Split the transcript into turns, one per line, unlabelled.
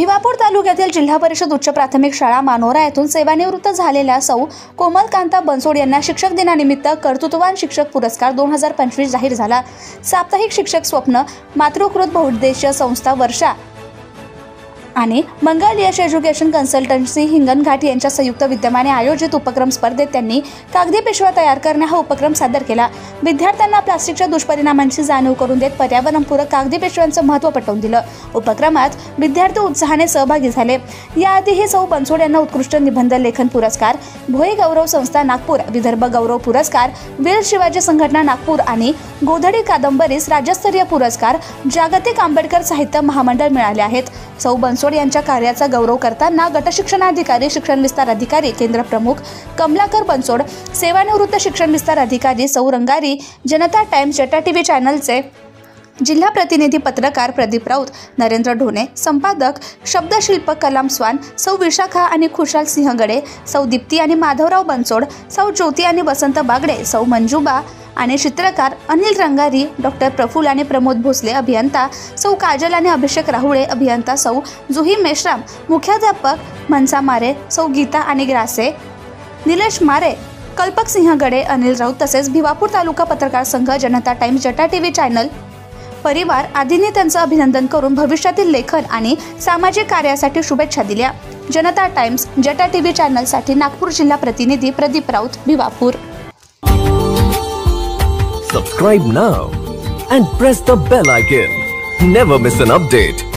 भिवापूर तालुक्यातील जिल्हा परिषद उच्च प्राथमिक शाळा मानोरा येथून सेवानिवृत्त झालेल्या सौ कोमलकांता बनसोड यांना शिक्षक दिनानिमित्त कर्तृत्ववान शिक्षक पुरस्कार 2025 जाहीर झाला। साप्ताहिक शिक्षक स्वप्न मातृकृत बहुउद्देशीय संस्था वर्षा आणि मंगल यश एज्युकेशन कन्सल्टन्सी हिंगणघाट यांच्या संयुक्त विद्यमाने आयोजित उपक्रम स्पर्धेत त्यांनी कागदी पिशव्या तयार करणे हा उपक्रम सादर केला। विद्यार्थ्यांना प्लास्टिकच्या दुष्परिणामांची जाणीव करून देत पर्यावरणपूरक कागदी पिशव्यांचं महत्त्व पटवून दिलं। उपक्रमात विद्यार्थी उत्साहाने सहभागी झाले। याआधीही सौ बनसोड यांना उत्कृष्ट निबंध लेखन पुरस्कार, भोई गौरव संस्था नागपूर, विदर्भ गौरव पुरस्कार, वीर शिवाजी संघटना नागपूर आणि गोधडी कादंबरीस राज्यस्तरीय पुरस्कार, जागतिक आंबेडकर साहित्य महामंडळ मिळाले आहेत। सौ बनसोड यांच्या कार्याचा गौरव करताना गटशिक्षणाधिकारी, शिक्षण विस्तार अधिकारी, केंद्र प्रमुख कमलाकर बनसोड, सेवानिवृत्त शिक्षण विस्तार अधिकारी सौ रंगारी, जनता टाइम्स, जटा टीव्ही चॅनलचे जिल्हा प्रतिनिधी पत्रकार प्रदीप राऊत, नरेंद्र ढोणे, संपादक शब्दशिल्प कलाम स्वान, सौ विशाखा आणि खुशाल सिंहगडे, सौ दीप्ती आणि माधवराव बनसोड, सौ ज्योती आणि वसंत बागडे, सौ मंजुबा आणि चित्रकार अनिल रंगारी, डॉक्टर प्रफुल्ल आणि प्रमोद भोसले अभियंता, सौ काजल आणि अभिषेक राहुळे अभियंता, सौ जुही मेश्राम मुख्याध्यापक मनसा मारे, सौ गीता आणि ग्रासे, निलेश मारे, कल्पक सिंहगडे, अनिल राऊत तसेच भिवापूर तालुका पत्रकार संघ, जनता टाइम्स, जटा टीव्ही चॅनल परिवार आदींनी त्यांचं अभिनंदन करून भविष्यातील लेखन आणि सामाजिक कार्यासाठी शुभेच्छा दिल्या। जनता टाइम्स, जटा टीव्ही चॅनलसाठी नागपूर जिल्हा प्रतिनिधी Pradeep Raut, Bhiwapur.
Subscribe now and press the bell icon. Never miss an update.